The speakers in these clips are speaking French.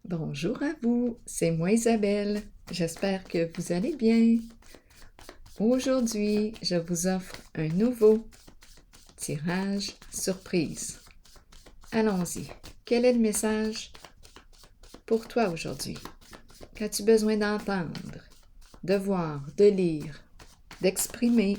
Bonjour à vous, c'est moi Isabelle. J'espère que vous allez bien. Aujourd'hui, je vous offre un nouveau tirage surprise. Allons-y. Quel est le message pour toi aujourd'hui? Qu'as-tu besoin d'entendre, de voir, de lire, d'exprimer?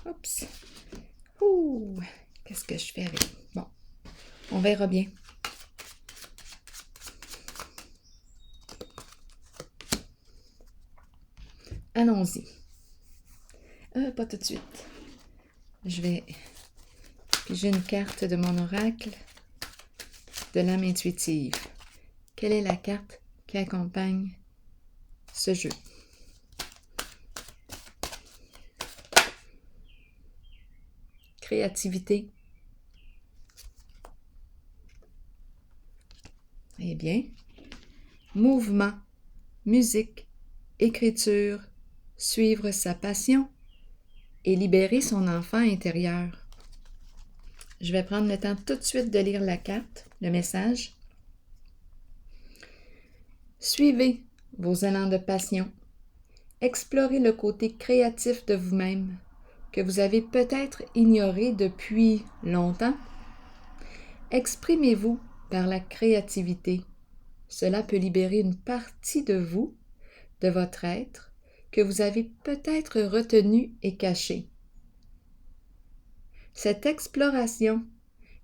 Oups! Ouh! Qu'est-ce que je fais avec? Bon, on verra bien. Allons-y. Pas tout de suite. Je vais piger une carte de mon oracle de l'âme intuitive. Quelle est la carte qui accompagne ce jeu? Créativité. Eh bien, mouvement, musique, écriture, suivre sa passion et libérer son enfant intérieur. Je vais prendre le temps tout de suite de lire la carte, le message. Suivez vos élans de passion. Explorez le côté créatif de vous-même que vous avez peut-être ignoré depuis longtemps. Exprimez-vous par la créativité. Cela peut libérer une partie de vous, de votre être, que vous avez peut-être retenu et caché. Cette exploration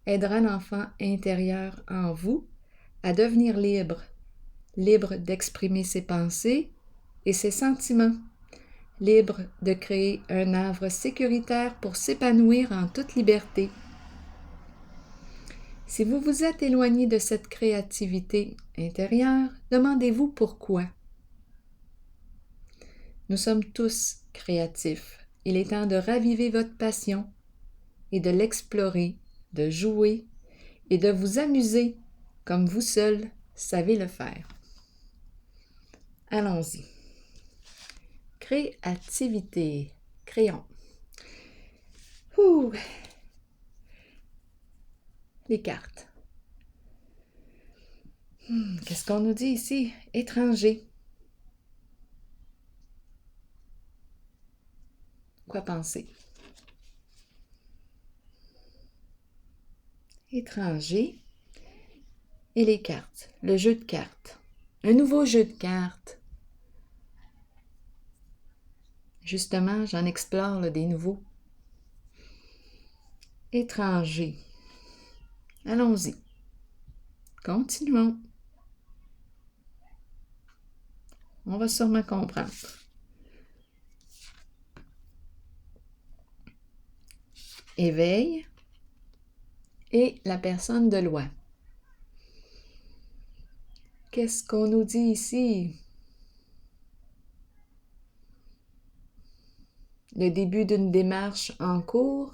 aidera l'enfant intérieur en vous à devenir libre, libre d'exprimer ses pensées et ses sentiments, libre de créer un havre sécuritaire pour s'épanouir en toute liberté. Si vous vous êtes éloigné de cette créativité intérieure, demandez-vous pourquoi. Nous sommes tous créatifs. Il est temps de raviver votre passion et de l'explorer, de jouer et de vous amuser comme vous seul savez le faire. Allons-y. Créativité. Créons. Ouh. Les cartes. Qu'est-ce qu'on nous dit ici? Étranger. Quoi penser? Étranger. Et les cartes. Le jeu de cartes. Un nouveau jeu de cartes. Justement, j'en explore des nouveaux. Étranger. Allons-y. Continuons. On va sûrement comprendre. Éveil et la personne de loi. Qu'est-ce qu'on nous dit ici? Le début d'une démarche en cours.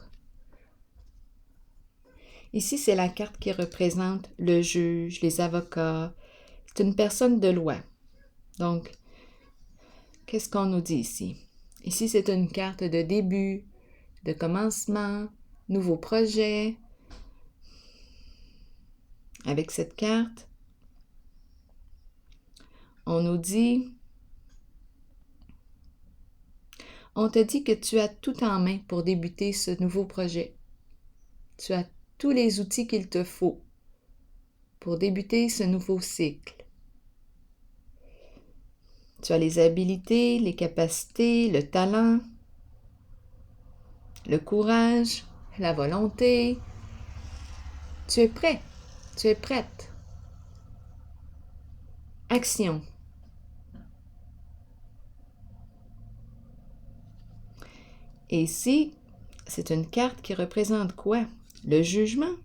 Ici, c'est la carte qui représente le juge, les avocats. C'est une personne de loi. Donc, qu'est-ce qu'on nous dit ici? Ici, c'est une carte de début, de commencement, nouveau projet. Avec cette carte, on nous dit, on te dit que tu as tout en main pour débuter ce nouveau projet. Tu as tous les outils qu'il te faut pour débuter ce nouveau cycle. Tu as les habilités, les capacités, le talent, le courage, la volonté. Tu es prêt Tu es prête. Action. Et ici, c'est une carte qui représente quoi? Le jugement.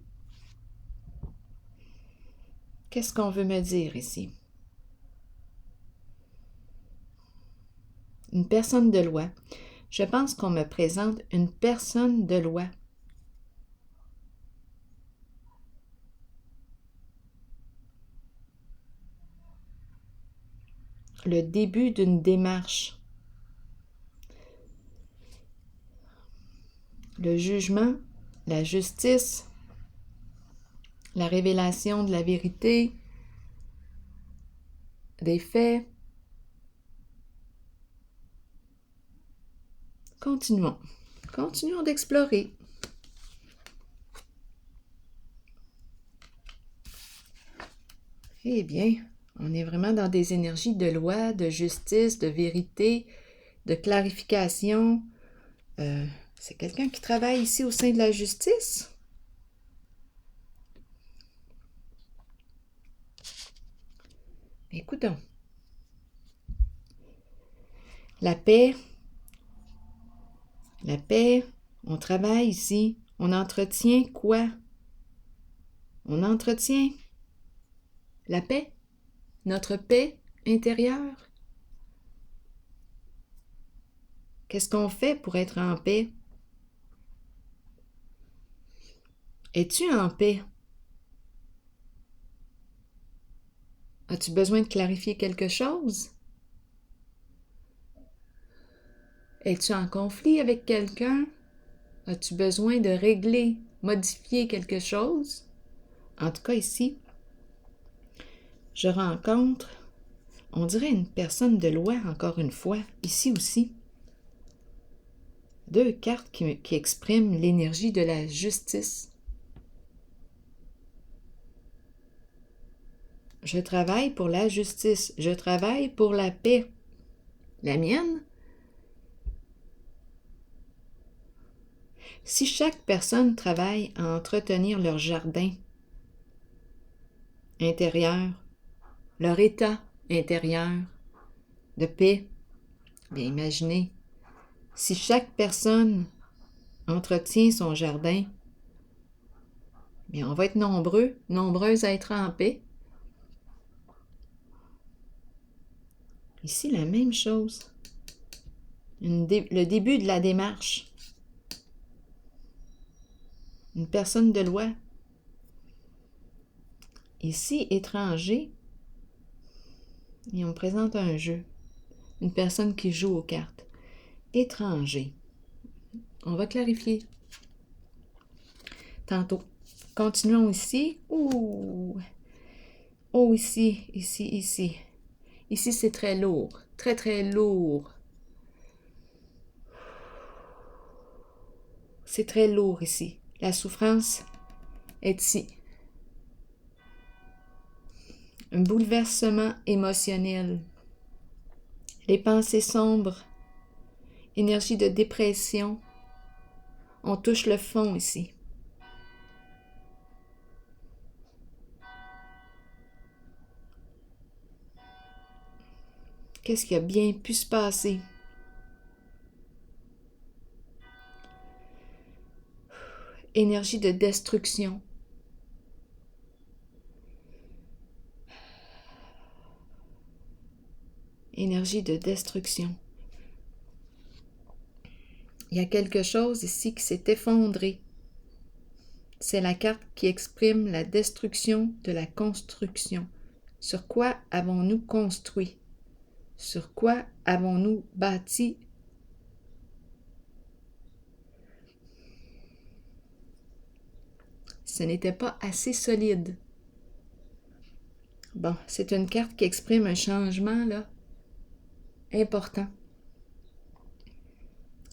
Qu'est-ce qu'on veut me dire ici? Une personne de loi. Je pense qu'on me présente une personne de loi. Le début d'une démarche. Le jugement, la justice, la révélation de la vérité, des faits. Continuons. Continuons d'explorer. Eh bien, on est vraiment dans des énergies de loi, de justice, de vérité, de clarification. C'est quelqu'un qui travaille ici au sein de la justice? Écoutons. La paix, on travaille ici. On entretient quoi? On entretient la paix, notre paix intérieure. Qu'est-ce qu'on fait pour être en paix? Es-tu en paix? As-tu besoin de clarifier quelque chose? Es-tu en conflit avec quelqu'un? As-tu besoin de régler, modifier quelque chose? En tout cas, ici, je rencontre, on dirait une personne de loi, encore une fois, ici aussi. Deux cartes qui expriment l'énergie de la justice. Je travaille pour la justice. Je travaille pour la paix. La mienne? Si chaque personne travaille à entretenir leur jardin intérieur, leur état intérieur de paix, bien imaginez, si chaque personne entretient son jardin, bien on va être nombreuses à être en paix. Ici, la même chose. Le début de la démarche. Une personne de loi. Ici, étranger. Et on me présente un jeu. Une personne qui joue aux cartes. Étranger. On va clarifier tantôt. Continuons ici. Oh, ici. Ici, c'est très lourd. Très, très lourd. C'est très lourd ici. La souffrance est ici. Un bouleversement émotionnel. Les pensées sombres. Énergie de dépression. On touche le fond ici. Qu'est-ce qui a bien pu se passer? Énergie de destruction. Énergie de destruction. Il y a quelque chose ici qui s'est effondré. C'est la carte qui exprime la destruction de la construction. Sur quoi avons-nous construit? Sur quoi avons-nous bâti? Ce n'était pas assez solide. Bon, c'est une carte qui exprime un changement, là, important.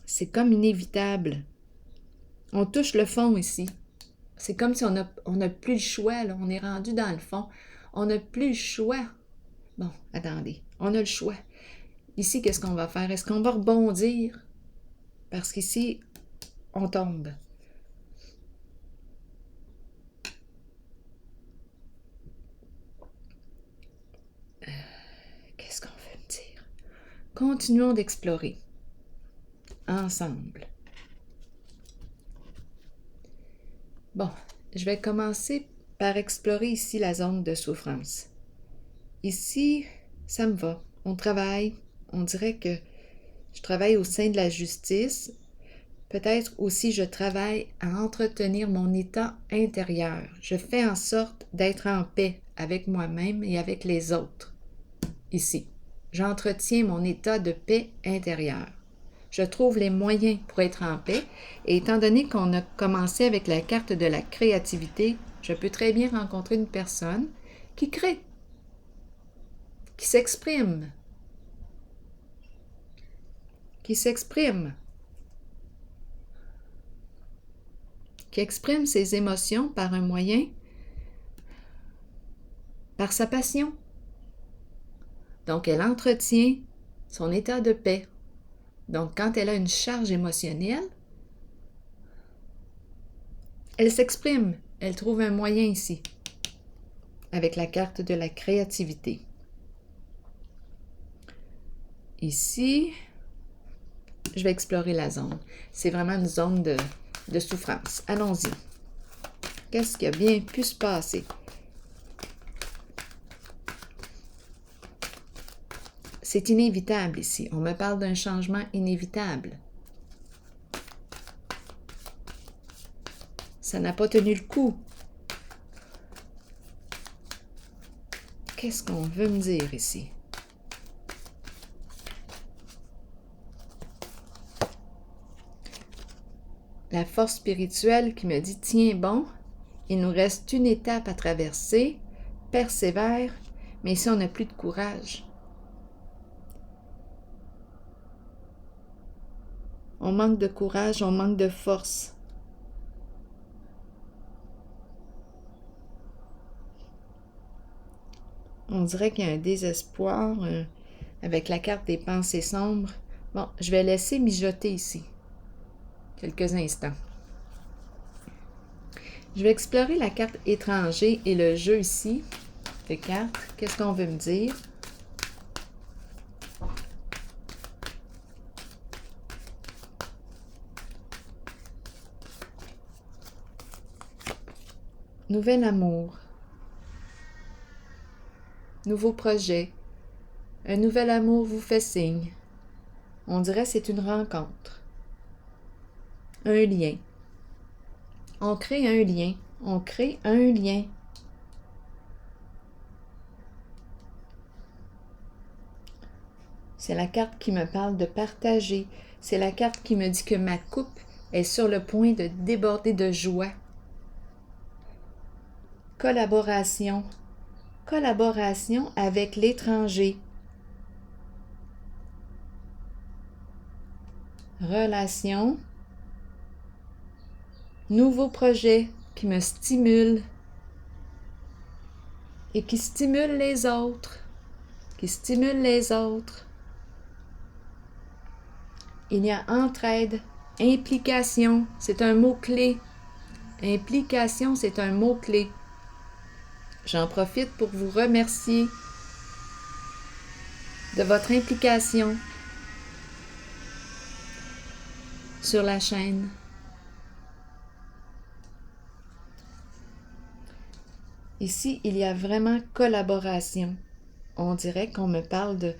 C'est comme inévitable. On touche le fond ici. C'est comme si on n'a plus le choix, là. On est rendu dans le fond. On n'a plus le choix. Bon, attendez. On a le choix. Ici, qu'est-ce qu'on va faire? Est-ce qu'on va rebondir? Parce qu'ici, on tombe. Qu'est-ce qu'on veut me dire? Continuons d'explorer. Ensemble. Bon, je vais commencer par explorer ici la zone de souffrance. Ici, ça me va. On travaille. On dirait que je travaille au sein de la justice. Peut-être aussi je travaille à entretenir mon état intérieur. Je fais en sorte d'être en paix avec moi-même et avec les autres. Ici, j'entretiens mon état de paix intérieure. Je trouve les moyens pour être en paix et étant donné qu'on a commencé avec la carte de la créativité, je peux très bien rencontrer une personne qui crée, qui s'exprime, qui exprime ses émotions par un moyen, par sa passion. Donc, elle entretient son état de paix. Donc, quand elle a une charge émotionnelle, elle s'exprime, elle trouve un moyen ici, avec la carte de la créativité. Ici, je vais explorer la zone. C'est vraiment une zone de souffrance. Allons-y. Qu'est-ce qui a bien pu se passer? C'est inévitable ici. On me parle d'un changement inévitable. Ça n'a pas tenu le coup. Qu'est-ce qu'on veut me dire ici? La force spirituelle qui me dit « Tiens bon, il nous reste une étape à traverser, persévère, mais ici on n'a plus de courage. » On manque de courage, on manque de force. On dirait qu'il y a un désespoir avec la carte des pensées sombres. Bon, je vais laisser mijoter ici quelques instants. Je vais explorer la carte étranger et le jeu ici de cartes. Qu'est-ce qu'on veut me dire? Nouvel amour. Nouveau projet. Un nouvel amour vous fait signe. On dirait que c'est une rencontre. Un lien. On crée un lien. On crée un lien. C'est la carte qui me parle de partager. C'est la carte qui me dit que ma coupe est sur le point de déborder de joie. Collaboration. Collaboration avec l'étranger. Relation. Nouveau projet qui me stimule et qui stimule les autres. Qui stimule les autres. Il y a entraide, implication, c'est un mot-clé. Implication, c'est un mot-clé. J'en profite pour vous remercier de votre implication sur la chaîne. Ici, il y a vraiment collaboration. On dirait qu'on me parle de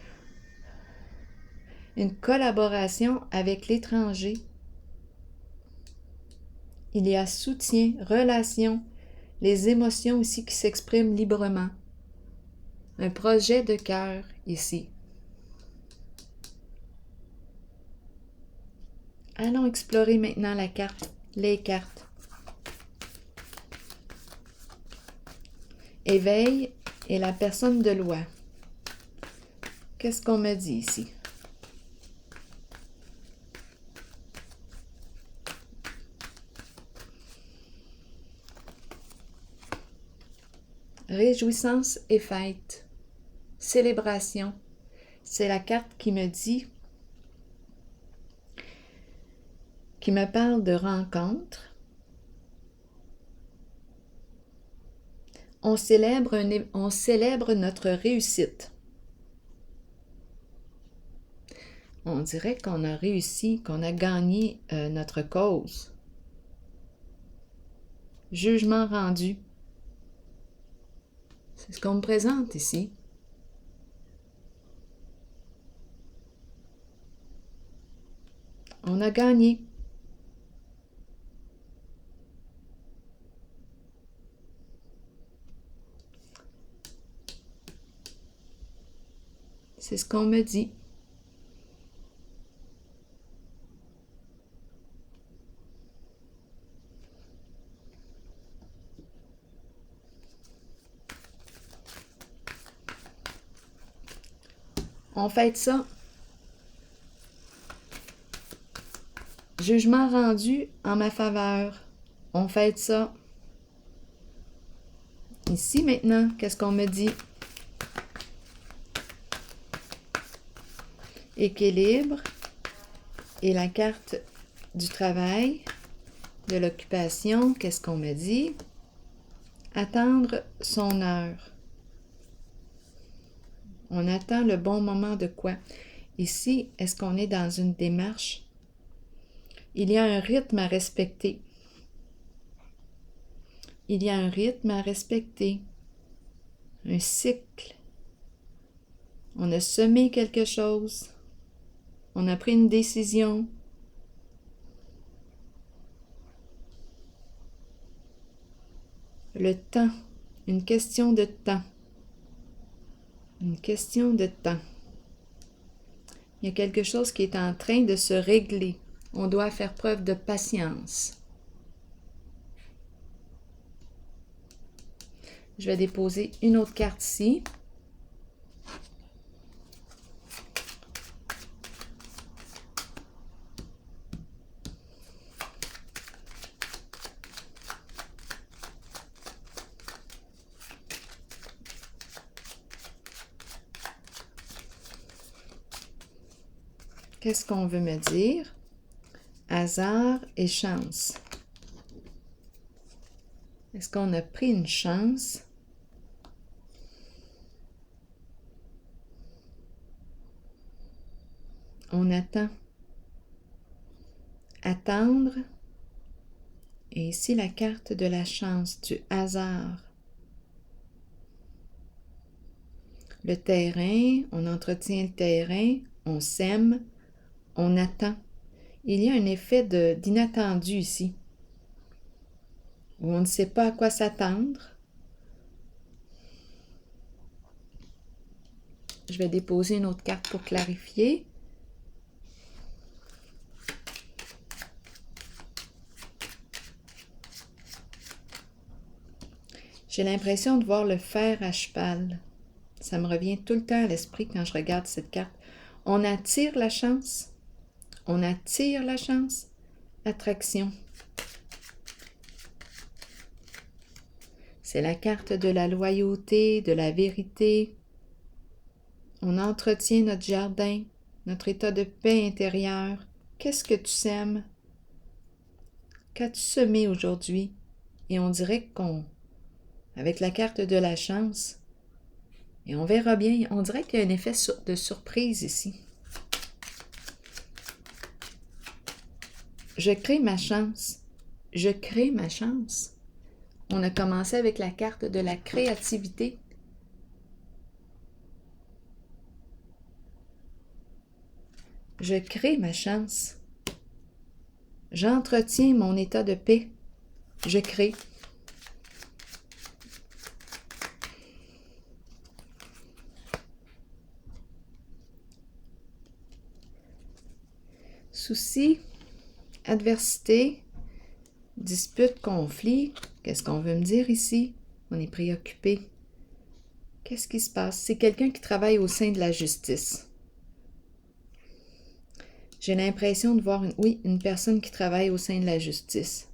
une collaboration avec l'étranger. Il y a soutien, relation, les émotions aussi qui s'expriment librement. Un projet de cœur ici. Allons explorer maintenant la carte, les cartes. Éveil et la personne de loi. Qu'est-ce qu'on me dit ici? Réjouissance et fête. Célébration. C'est la carte qui me dit, qui me parle de rencontre. On célèbre notre réussite. On dirait qu'on a réussi, qu'on a gagné notre cause. Jugement rendu. C'est ce qu'on me présente ici. On a gagné. C'est ce qu'on me dit. On fête ça. Jugement rendu en ma faveur. On fête ça. Ici maintenant, qu'est-ce qu'on me dit? Équilibre et la carte du travail, de l'occupation, qu'est-ce qu'on me dit? Attendre son heure. On attend le bon moment de quoi? Ici, est-ce qu'on est dans une démarche? Il y a un rythme à respecter. Il y a un rythme à respecter. Un cycle. On a semé quelque chose. On a pris une décision. Le temps. Une question de temps. Une question de temps. Il y a quelque chose qui est en train de se régler. On doit faire preuve de patience. Je vais déposer une autre carte ici. Qu'est-ce qu'on veut me dire? Hasard et chance. Est-ce qu'on a pris une chance? On attend. Attendre. Et ici, la carte de la chance, du hasard. Le terrain, on entretient le terrain, on sème, on attend. Il y a un effet d'inattendu ici, où on ne sait pas à quoi s'attendre. Je vais déposer une autre carte pour clarifier. J'ai l'impression de voir le fer à cheval. Ça me revient tout le temps à l'esprit quand je regarde cette carte. On attire la chance. On attire la chance. Attraction. C'est la carte de la loyauté, de la vérité. On entretient notre jardin, notre état de paix intérieure. Qu'est-ce que tu sèmes? Qu'as-tu semé aujourd'hui? Et on dirait avec la carte de la chance, et on verra bien, on dirait qu'il y a un effet de surprise ici. Je crée ma chance. Je crée ma chance. On a commencé avec la carte de la créativité. Je crée ma chance. J'entretiens mon état de paix. Je crée. Souci, adversité, dispute, conflit. Qu'est-ce qu'on veut me dire ici? On est préoccupé. Qu'est-ce qui se passe? C'est quelqu'un qui travaille au sein de la justice. J'ai l'impression de voir une personne qui travaille au sein de la justice.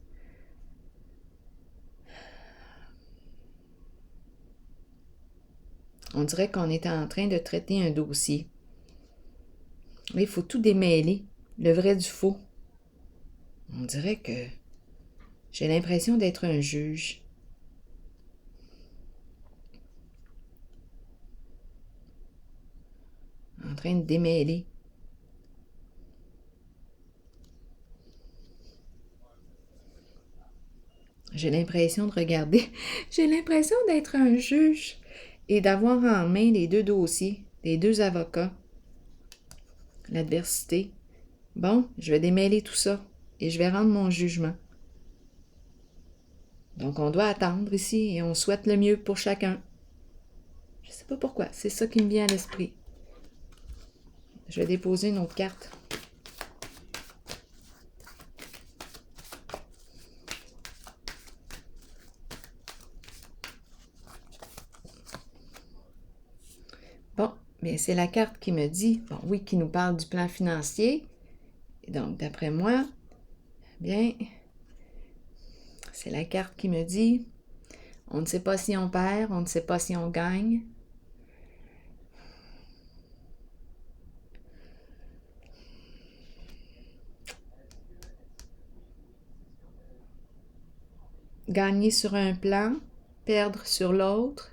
On dirait qu'on est en train de traiter un dossier. Là, il faut tout démêler, le vrai du faux. On dirait que j'ai l'impression d'être un juge. En train de démêler. J'ai l'impression de regarder, j'ai l'impression d'être un juge et d'avoir en main les deux dossiers, les deux avocats, l'adversité. Bon, je vais démêler tout ça et je vais rendre mon jugement. Donc, on doit attendre ici et on souhaite le mieux pour chacun. Je ne sais pas pourquoi, c'est ça qui me vient à l'esprit. Je vais déposer une autre carte. Bon, bien c'est la carte qui me dit, bon oui, qui nous parle du plan financier. Et donc, d'après moi, bien, c'est la carte qui me dit, on ne sait pas si on perd, on ne sait pas si on gagne. Gagner sur un plan, perdre sur l'autre.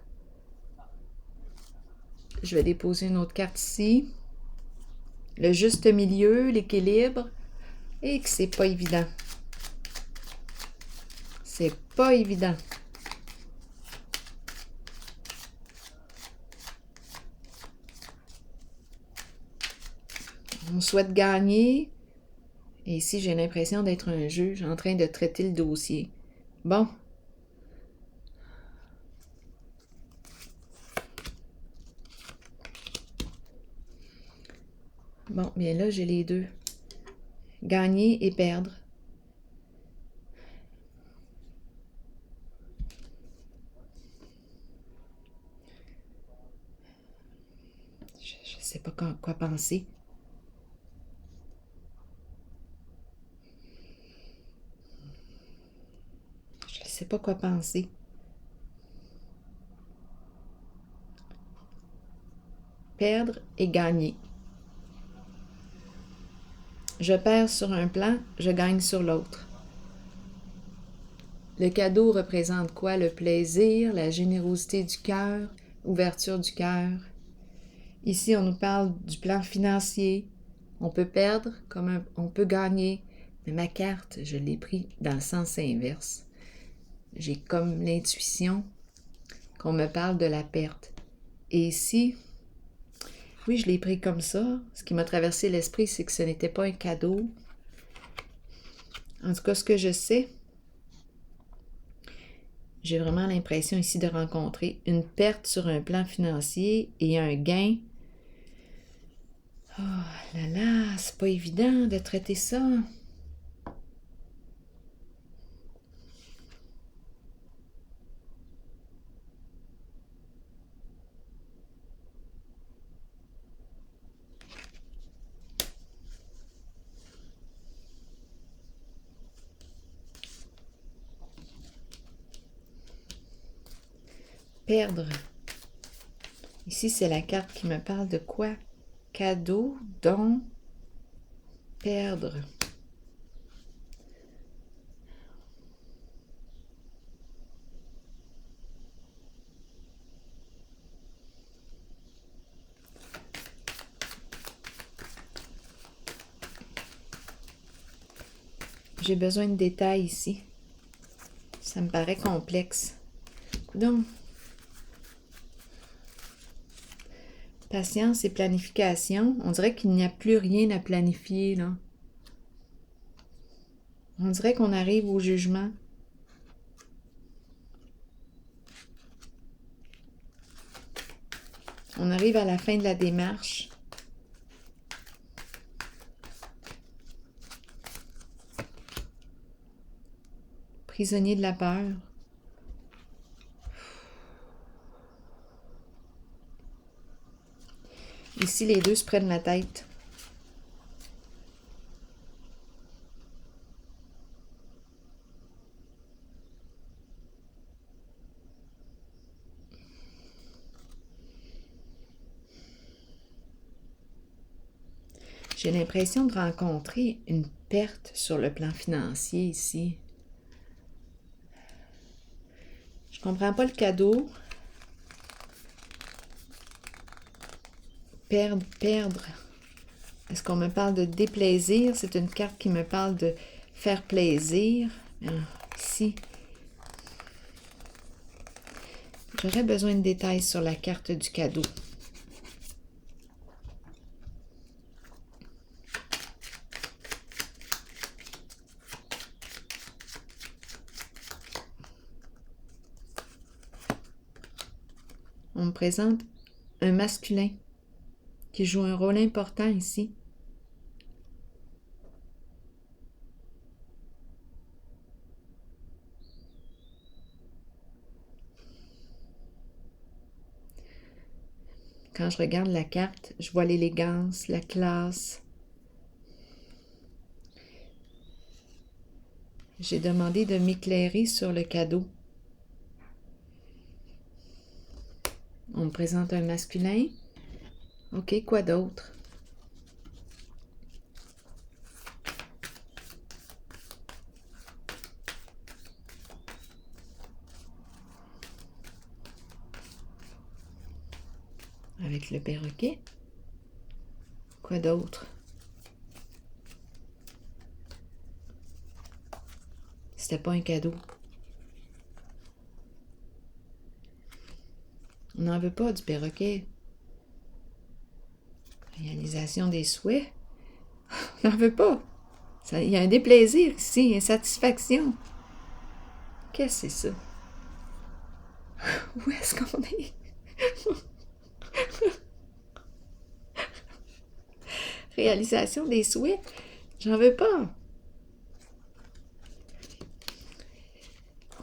Je vais déposer une autre carte ici. Le juste milieu, l'équilibre, et que c'est pas évident. C'est pas évident. On souhaite gagner. Et ici, j'ai l'impression d'être un juge en train de traiter le dossier. Bon. Bon, bien là, j'ai les deux. Gagner et perdre. Je ne sais pas quoi penser. Je ne sais pas quoi penser. Perdre et gagner. Je perds sur un plan, je gagne sur l'autre. Le cadeau représente quoi? Le plaisir, la générosité du cœur, ouverture du cœur. Ici, on nous parle du plan financier. On peut perdre comme on peut gagner. Mais ma carte, je l'ai pris dans le sens inverse. J'ai comme l'intuition qu'on me parle de la perte. Et ici, oui, je l'ai pris comme ça. Ce qui m'a traversé l'esprit, c'est que ce n'était pas un cadeau. En tout cas, ce que je sais, j'ai vraiment l'impression ici de rencontrer une perte sur un plan financier et un gain. Oh là là, c'est pas évident de traiter ça. Perdre. Ici, c'est la carte qui me parle de quoi? Cadeau, don, perdre. J'ai besoin de détails ici. Ça me paraît complexe. Donc, patience et planification. On dirait qu'il n'y a plus rien à planifier, là. On dirait qu'on arrive au jugement. On arrive à la fin de la démarche. Prisonnier de la peur. Ici, les deux se prennent la tête. J'ai l'impression de rencontrer une perte sur le plan financier ici. Je comprends pas le cadeau. Perdre. Est-ce qu'on me parle de déplaisir? C'est une carte qui me parle de faire plaisir. Ici, J'aurais besoin de détails sur la carte du cadeau. On me présente un masculin qui joue un rôle important ici. Quand je regarde la carte, je vois l'élégance, la classe. J'ai demandé de m'éclairer sur le cadeau. On me présente un masculin. OK, quoi d'autre? Avec le perroquet. Quoi d'autre? C'était pas un cadeau. On n'en veut pas du perroquet. Réalisation des souhaits. On n'en veut pas. Il y a un déplaisir ici, une insatisfaction. Qu'est-ce que c'est ça? Où est-ce qu'on est? Réalisation des souhaits. J'en veux pas.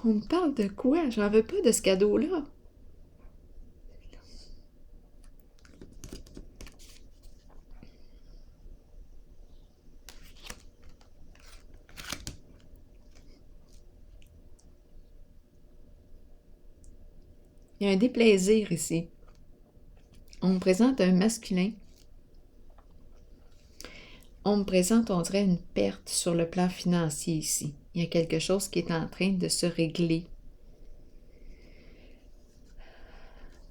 On me parle de quoi? J'en veux pas de ce cadeau-là. Il y a un déplaisir ici. On me présente un masculin. On me présente, on dirait, une perte sur le plan financier ici. Il y a quelque chose qui est en train de se régler.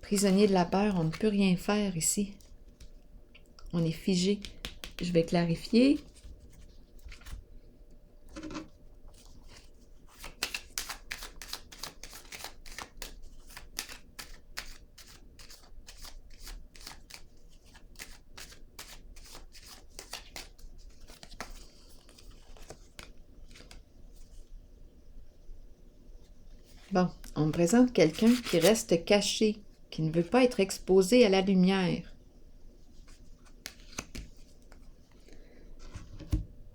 Prisonnier de la peur, on ne peut rien faire ici. On est figé. Je vais clarifier. Bon, on me présente quelqu'un qui reste caché, qui ne veut pas être exposé à la lumière.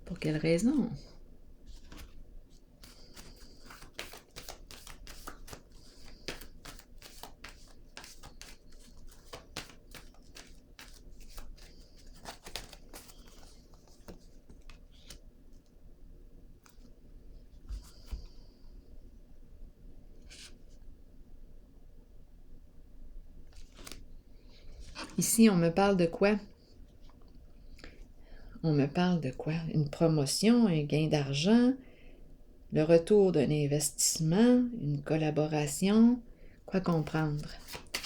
Pour quelle raison? Ici, on me parle de quoi? On me parle de quoi? Une promotion, un gain d'argent, le retour d'un investissement, une collaboration. Quoi comprendre?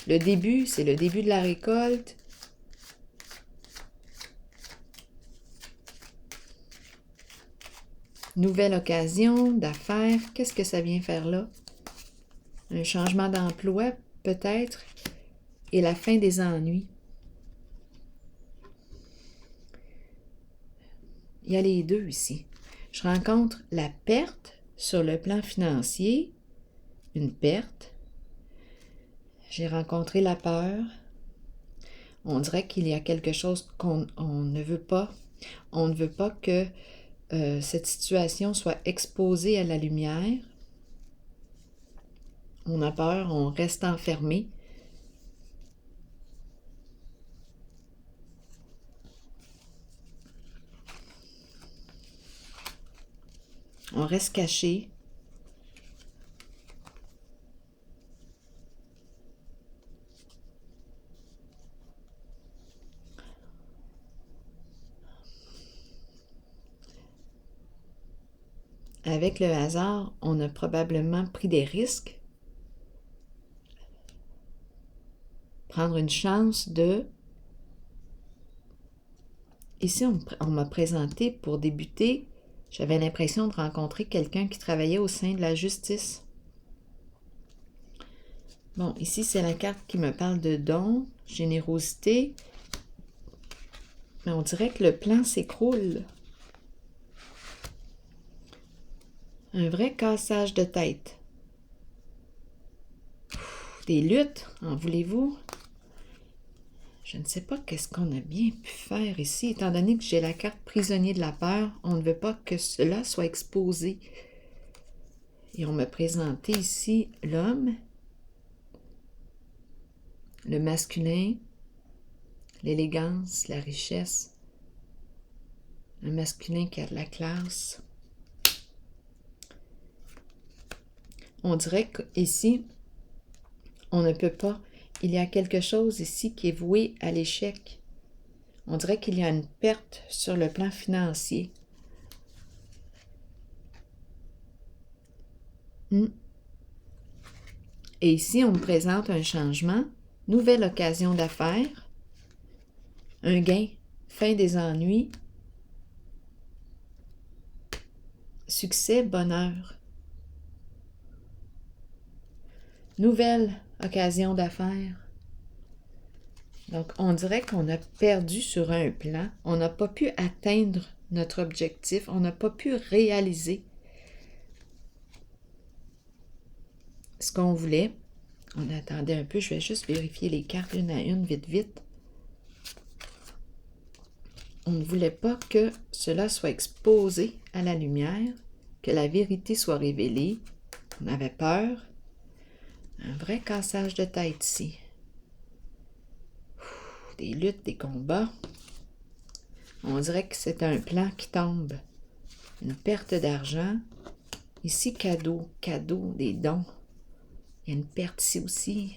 Le début, c'est le début de la récolte. Nouvelle occasion d'affaires. Qu'est-ce que ça vient faire là? Un changement d'emploi, peut-être, et la fin des ennuis. Il y a les deux ici. Je rencontre la perte sur le plan financier, une perte. J'ai rencontré la peur. On dirait qu'il y a quelque chose qu'on ne veut pas. On ne veut pas que cette situation soit exposée à la lumière. On a peur, on reste enfermé. On reste caché. Avec le hasard, on a probablement pris des risques. Prendre une chance de... Ici, on m'a présenté pour débuter. J'avais l'impression de rencontrer quelqu'un qui travaillait au sein de la justice. Bon, ici, c'est la carte qui me parle de don, générosité. Mais on dirait que le plan s'écroule. Un vrai cassage de tête. Des luttes, en voulez-vous? Je ne sais pas qu'est-ce qu'on a bien pu faire ici. Étant donné que j'ai la carte prisonnier de la peur, on ne veut pas que cela soit exposé. Et on m'a présenté ici l'homme, le masculin, l'élégance, la richesse. Un masculin qui a de la classe. On dirait qu'ici, on ne peut pas. Il y a quelque chose ici qui est voué à l'échec. On dirait qu'il y a une perte sur le plan financier. Et ici, on me présente un changement, nouvelle occasion d'affaires, un gain, fin des ennuis, succès, bonheur. Nouvelle occasion d'affaires. Donc, on dirait qu'on a perdu sur un plan. On n'a pas pu atteindre notre objectif. On n'a pas pu réaliser ce qu'on voulait. On attendait un peu. Je vais juste vérifier les cartes une à une, vite, vite. On ne voulait pas que cela soit exposé à la lumière, que la vérité soit révélée. On avait peur. Un vrai cassage de tête ici. Des luttes, des combats. On dirait que c'est un plan qui tombe. Une perte d'argent. Ici, cadeau, des dons. Il y a une perte ici aussi.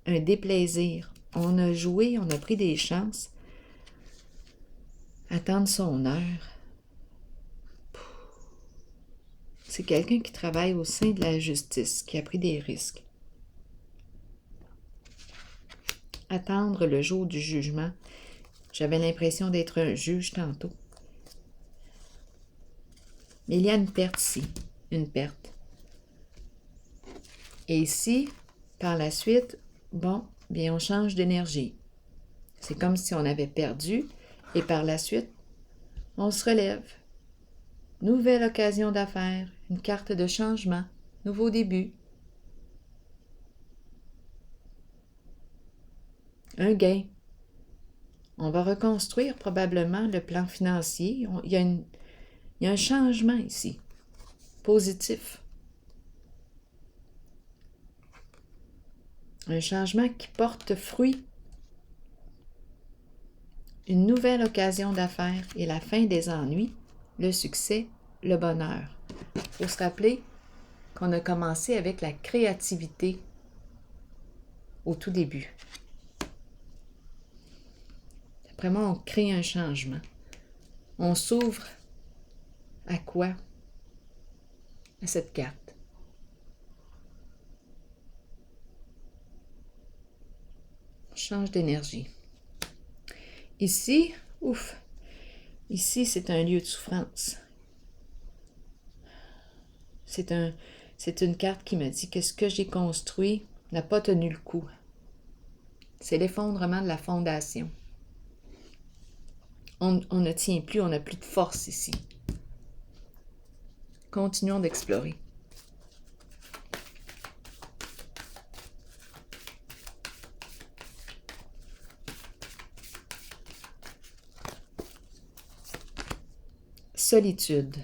Un déplaisir. On a joué, on a pris des chances. Attendre son heure. C'est quelqu'un qui travaille au sein de la justice, qui a pris des risques. Attendre le jour du jugement. J'avais l'impression d'être un juge tantôt. Mais il y a une perte ici. Une perte. Et ici, par la suite, bon, bien on change d'énergie. C'est comme si on avait perdu et par la suite, on se relève. Nouvelle occasion d'affaires, une carte de changement, nouveau début. Un gain. On va reconstruire probablement le plan financier. Il y a un changement ici, positif. Un changement qui porte fruit. Une nouvelle occasion d'affaires et la fin des ennuis, le succès, le bonheur. Il faut se rappeler qu'on a commencé avec la créativité au tout début. Après moi, on crée un changement. On s'ouvre à quoi? À cette carte. On change d'énergie. Ici, ici c'est un lieu de souffrance. C'est une carte qui me dit que ce que j'ai construit n'a pas tenu le coup. C'est l'effondrement de la fondation. On ne tient plus, on n'a plus de force ici. Continuons d'explorer. Solitude.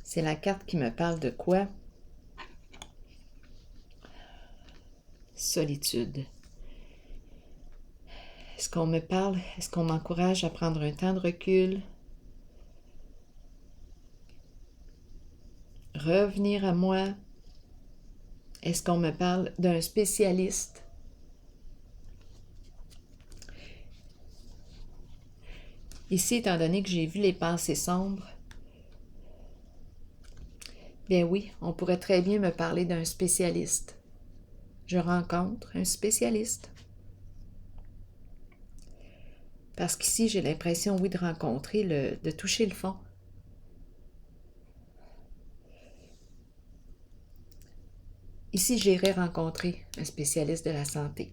C'est la carte qui me parle de quoi? Solitude. Est-ce qu'on me parle? Est-ce qu'on m'encourage à prendre un temps de recul? Revenir à moi? Est-ce qu'on me parle d'un spécialiste? Ici, étant donné que j'ai vu les pensées sombres, bien oui, on pourrait très bien me parler d'un spécialiste. Je rencontre un spécialiste. Parce qu'ici, j'ai l'impression, oui, de rencontrer, de toucher le fond. Ici, j'irai rencontrer un spécialiste de la santé.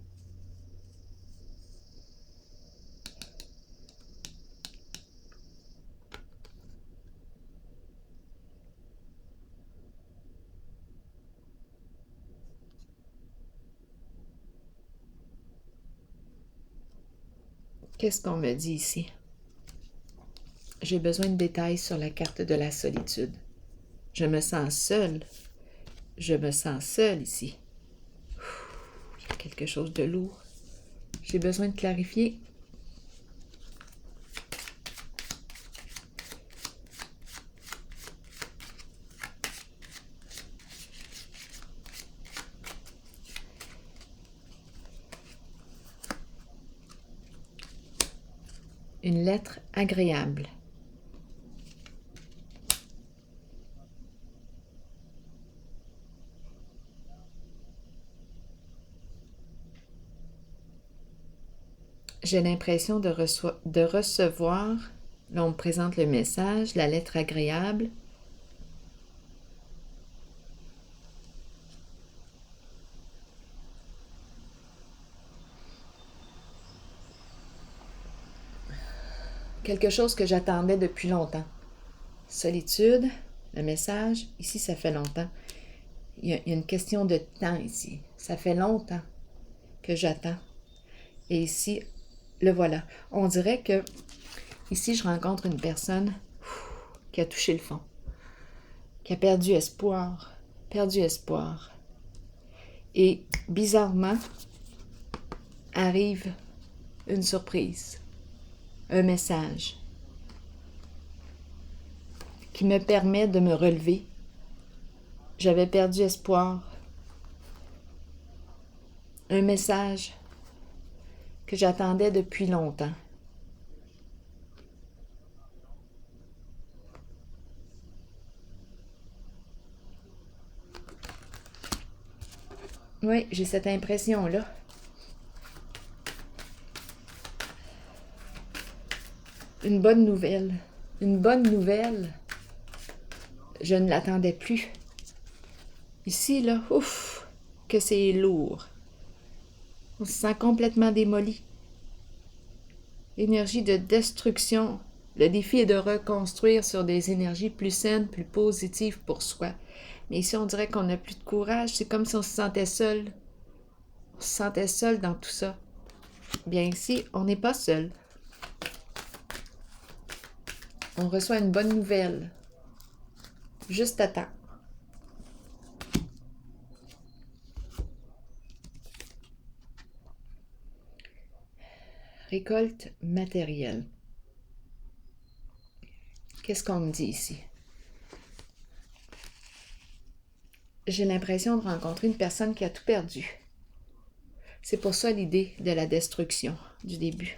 Qu'est-ce qu'on me dit ici? J'ai besoin de détails sur la carte de la solitude. Je me sens seule. Je me sens seule ici. Il y a quelque chose de lourd. J'ai besoin de clarifier. Une lettre agréable. J'ai l'impression de recevoir, là on me présente le message, la lettre agréable. Quelque chose que j'attendais depuis longtemps. Solitude, le message, ici ça fait longtemps. Il y a une question de temps ici. Ça fait longtemps que j'attends. Et ici, le voilà. On dirait que ici, je rencontre une personne qui a touché le fond, qui a perdu espoir, perdu espoir. Et bizarrement, arrive une surprise, un message qui me permet de me relever. J'avais perdu espoir. Un message que j'attendais depuis longtemps. Oui, j'ai cette impression-là. Une bonne nouvelle. Une bonne nouvelle. Je ne l'attendais plus. Ici, là, ouf, que c'est lourd. On se sent complètement démoli. Énergie de destruction. Le défi est de reconstruire sur des énergies plus saines, plus positives pour soi. Mais ici, on dirait qu'on n'a plus de courage. C'est comme si on se sentait seul. On se sentait seul dans tout ça. Bien ici, on n'est pas seul. On reçoit une bonne nouvelle. Juste à temps. Récolte matérielle. Qu'est-ce qu'on me dit ici? J'ai l'impression de rencontrer une personne qui a tout perdu. C'est pour ça l'idée de la destruction du début.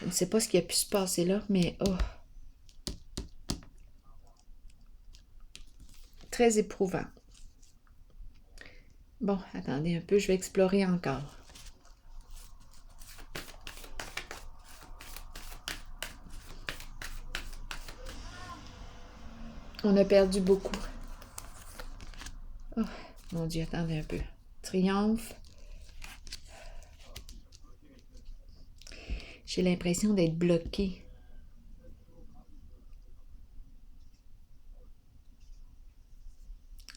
Je ne sais pas ce qui a pu se passer là, mais oh! Très éprouvant. Bon, attendez un peu, je vais explorer encore. On a perdu beaucoup. Oh, mon Dieu, attendez un peu. Triomphe. J'ai l'impression d'être bloquée.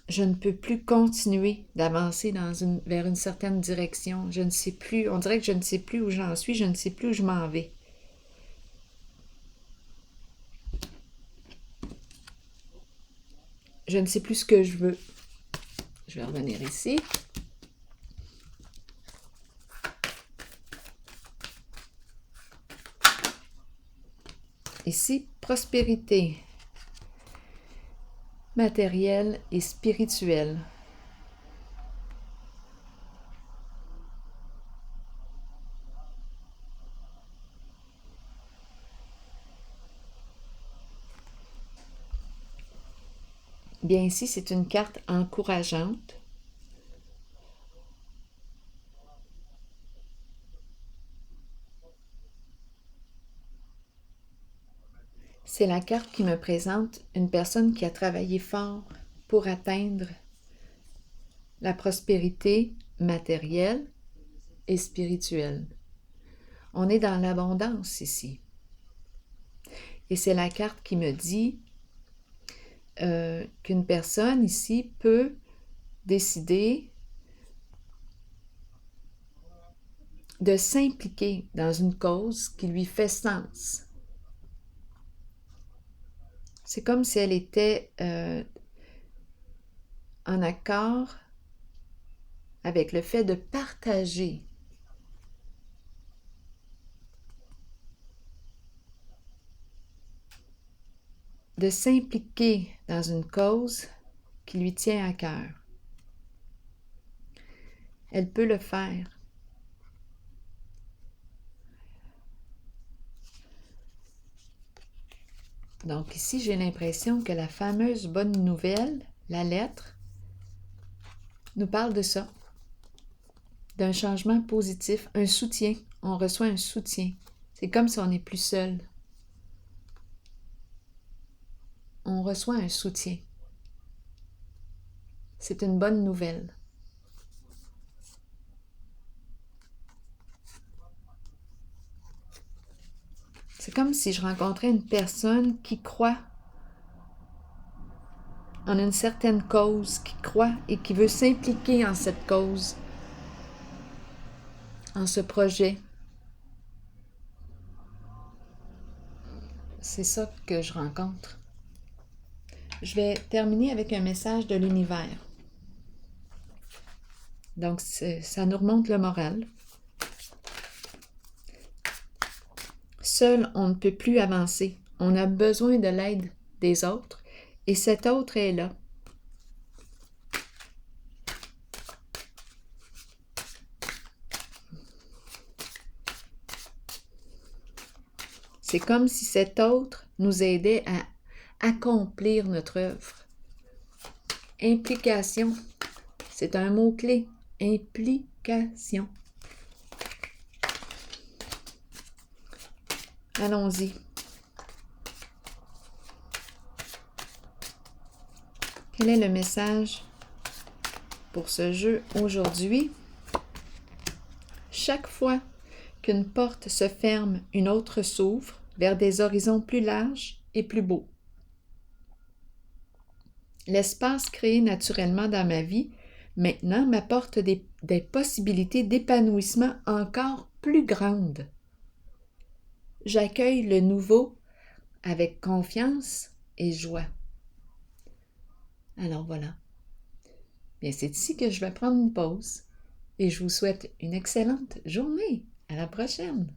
Je ne peux plus continuer d'avancer vers une certaine direction. Je ne sais plus, on dirait que je ne sais plus où j'en suis, je ne sais plus où je m'en vais. Je ne sais plus ce que je veux. Je vais revenir ici. Ici, prospérité matérielle et spirituelle. Bien ici, c'est une carte encourageante. C'est la carte qui me présente une personne qui a travaillé fort pour atteindre la prospérité matérielle et spirituelle. On est dans l'abondance ici. Et c'est la carte qui me dit qu'une personne ici peut décider de s'impliquer dans une cause qui lui fait sens. C'est comme si elle était en accord avec le fait de partager de s'impliquer dans une cause qui lui tient à cœur. Elle peut le faire. Donc ici, j'ai l'impression que la fameuse bonne nouvelle, la lettre, nous parle de ça, d'un changement positif, un soutien. On reçoit un soutien. C'est comme si on n'est plus seul. On reçoit un soutien. C'est une bonne nouvelle. C'est comme si je rencontrais une personne qui croit en une certaine cause, qui croit et qui veut s'impliquer en cette cause, en ce projet. C'est ça que je rencontre. Je vais terminer avec un message de l'univers. Donc, ça nous remonte le moral. Seul, on ne peut plus avancer. On a besoin de l'aide des autres et cet autre est là. C'est comme si cet autre nous aidait à accomplir notre œuvre. Implication, c'est un mot-clé. Implication. Allons-y. Quel est le message pour ce jeu aujourd'hui? Chaque fois qu'une porte se ferme, une autre s'ouvre vers des horizons plus larges et plus beaux. L'espace créé naturellement dans ma vie, maintenant, m'apporte des possibilités d'épanouissement encore plus grandes. J'accueille le nouveau avec confiance et joie. Alors voilà. Bien, c'est ici que je vais prendre une pause et je vous souhaite une excellente journée. À la prochaine!